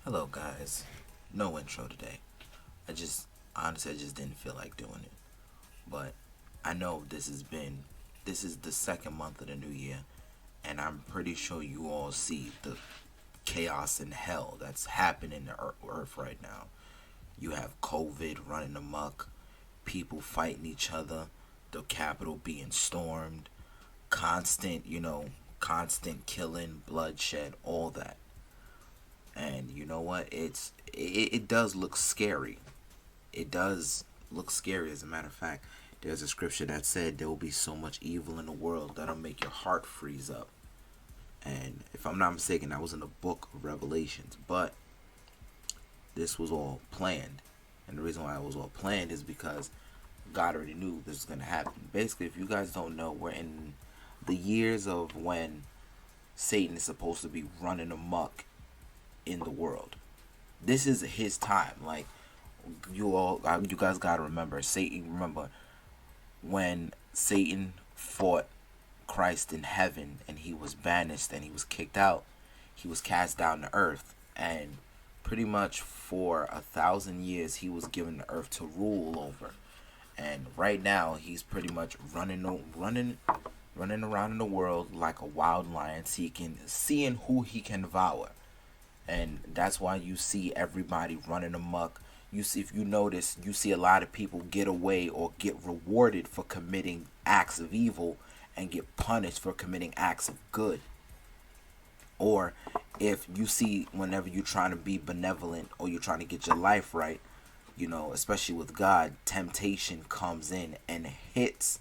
Hello, guys. No intro today. Honestly, I just didn't feel like doing it. But I know this is the second month of the new year, and I'm pretty sure you all see the chaos and hell that's happening to Earth right now. You have COVID running amok, people fighting each other, the Capitol being stormed, constant killing, bloodshed, all that. And you know what? It does look scary. It does look scary. As a matter of fact, there's a scripture that said there will be so much evil in the world that'll make your heart freeze up. And if I'm not mistaken, that was in the book of Revelations. But this was all planned. And the reason why it was all planned is because God already knew this was going to happen. Basically, if you guys don't know, we're in the years of when Satan is supposed to be running amok in the world. This is his time. Like, you guys gotta remember, Satan. Remember when Satan fought Christ in heaven, and he was banished and he was kicked out. He was cast down to earth, and pretty much for 1,000 years he was given the earth to rule over. And right now he's pretty much running around in the world like a wild lion, seeing who he can devour. And that's why you see everybody running amok. You see, if you notice, you see a lot of people get away or get rewarded for committing acts of evil and get punished for committing acts of good. Or if you see, whenever you're trying to be benevolent or you're trying to get your life right, especially with God, temptation comes in and hits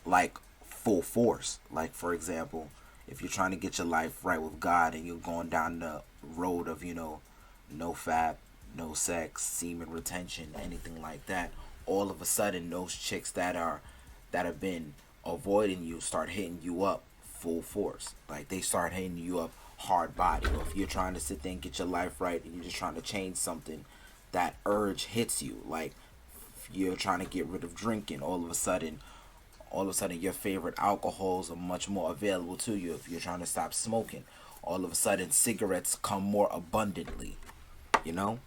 like full force. Like, for example, if you're trying to get your life right with God and you're going down the road of, no fap, no sex, semen retention, anything like that, all of a sudden those chicks that have been avoiding you start hitting you up full force. Like, they start hitting you up hard body. Or if you're trying to sit there and get your life right and you're just trying to change something, that urge hits you. Like, if you're trying to get rid of drinking, all of a sudden your favorite alcohols are much more available to you. If you're trying to stop smoking, all of a sudden cigarettes come more abundantly, you know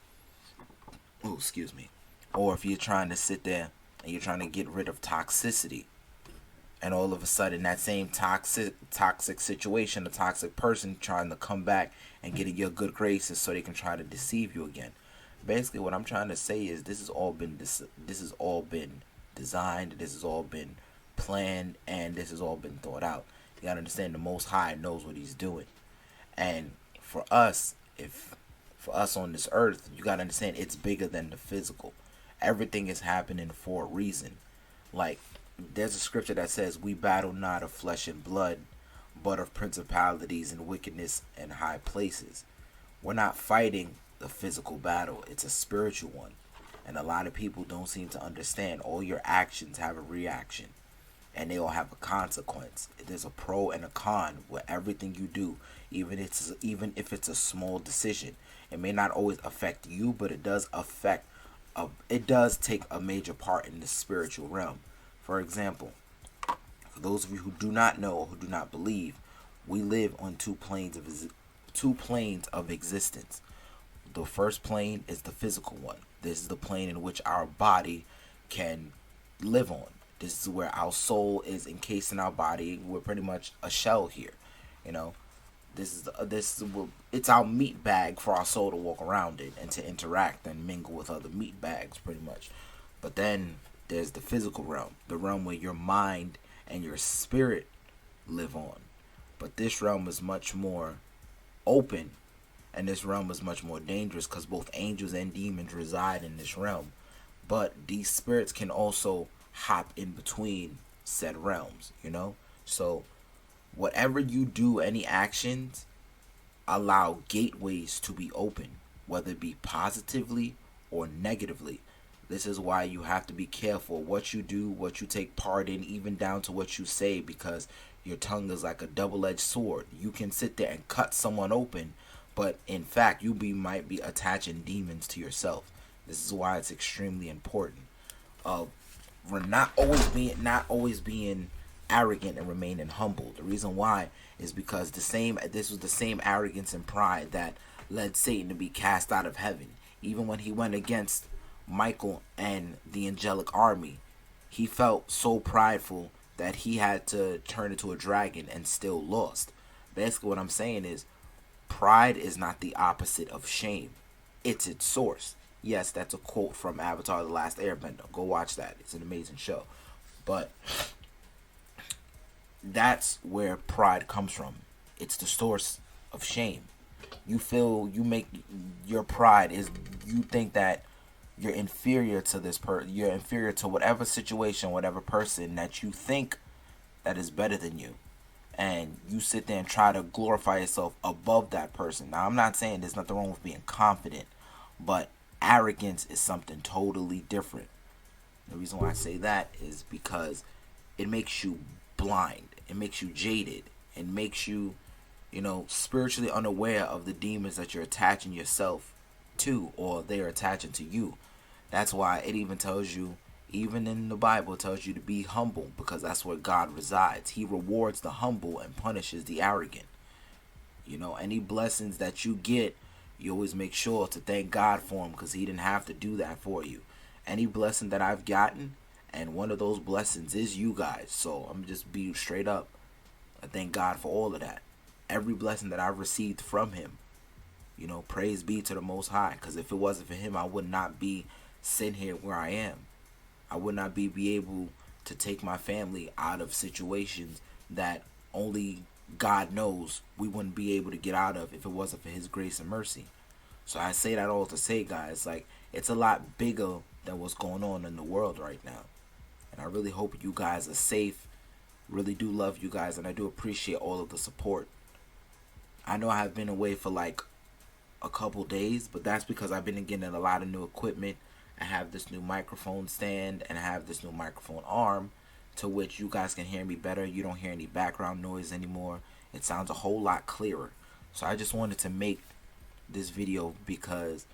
oh, excuse me. Or if you're trying to sit there and you're trying to get rid of toxicity, and all of a sudden that same toxic situation, a toxic person trying to come back and get in your good graces so they can try to deceive you again. Basically, what I'm trying to say is this has all been designed, this has all been planned, and this has all been thought out. You gotta understand, the Most High knows what He's doing. And for us, on this earth, you gotta understand it's bigger than the physical. Everything is happening for a reason. Like, there's a scripture that says, "We battle not of flesh and blood, but of principalities and wickedness in high places." We're not fighting the physical battle; it's a spiritual one. And a lot of people don't seem to understand. All your actions have a reaction, and they all have a consequence. There's a pro and a con with everything you do, even if it's a small decision. It may not always affect you, but it does take a major part in the spiritual realm. For example, for those of you who do not know or who do not believe, we live on two planes of existence. The first plane is the physical one. This is the plane in which our body can live on. This is where our soul is encased in our body. We're pretty much a shell here, you know. It's our meat bag for our soul to walk around in and to interact and mingle with other meat bags, pretty much. But then there's the physical realm, the realm where your mind and your spirit live on. But this realm is much more open, and this realm is much more dangerous because both angels and demons reside in this realm. But these spirits can also hop in between said realms, So whatever you do, any actions, allow gateways to be open, whether it be positively or negatively. This is why you have to be careful what you do, what you take part in, even down to what you say, because your tongue is like a double-edged sword. You can sit there and cut someone open, but in fact, might be attaching demons to yourself. This is why it's extremely important. we're not always being arrogant and remaining humble. The reason why is because this was the same arrogance and pride that led Satan to be cast out of heaven. Even when he went against Michael and the angelic army, he felt so prideful that he had to turn into a dragon and still lost. Basically what I'm saying is pride is not the opposite of shame. It's its source. Yes, that's a quote from Avatar The Last Airbender. Go watch that. It's an amazing show. But that's where pride comes from. It's the source of shame. You make your pride is you think that you're inferior to you're inferior to whatever situation, whatever person that you think that is better than you. And you sit there and try to glorify yourself above that person. Now, I'm not saying there's nothing wrong with being confident, but arrogance is something totally different. The reason why I say that is because it makes you blind. It makes you jaded. It makes you, spiritually unaware of the demons that you're attaching yourself to, or they're attaching to you. That's why it even tells you, even in the Bible, it tells you to be humble, because that's where God resides. He rewards the humble and punishes the arrogant. Any blessings that you get, you always make sure to thank God for them, because he didn't have to do that for you. Any blessing that I've gotten, and one of those blessings is you guys. So I'm just be straight up. I thank God for all of that. Every blessing that I've received from him. Praise be to the Most High. Because if it wasn't for him, I would not be sitting here where I am. I would not be able to take my family out of situations that only God knows we wouldn't be able to get out of if it wasn't for his grace and mercy. So I say that all to say, guys, like, it's a lot bigger than what's going on in the world right now. And I really hope you guys are safe. Really do love you guys, and I do appreciate all of the support. I know I have been away for like a couple days, but that's because I've been getting a lot of new equipment. I have this new microphone stand, and I have this new microphone arm, to which you guys can hear me better. You don't hear any background noise anymore. It sounds a whole lot clearer. So I just wanted to make this video because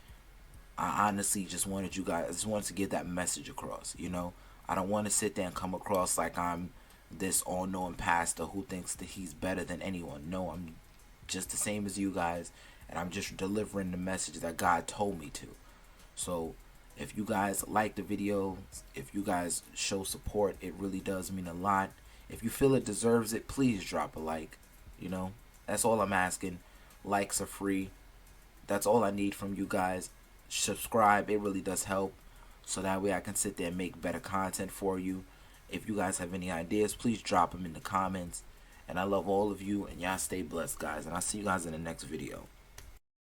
I honestly just wanted to get that message across. I don't want to sit there and come across like I'm this all-knowing pastor who thinks that he's better than anyone. No, I'm just the same as you guys, and I'm just delivering the message that God told me to. So if you guys like the video, if you guys show support, it really does mean a lot. If you feel it deserves it, please drop a like. That's all I'm asking. Likes are free. That's all I need from you guys. Subscribe, it really does help, so that way I can sit there and make better content for you. If you guys have any ideas, please drop them in the comments. And I love all of you, and y'all stay blessed, guys. And I'll see you guys in the next video.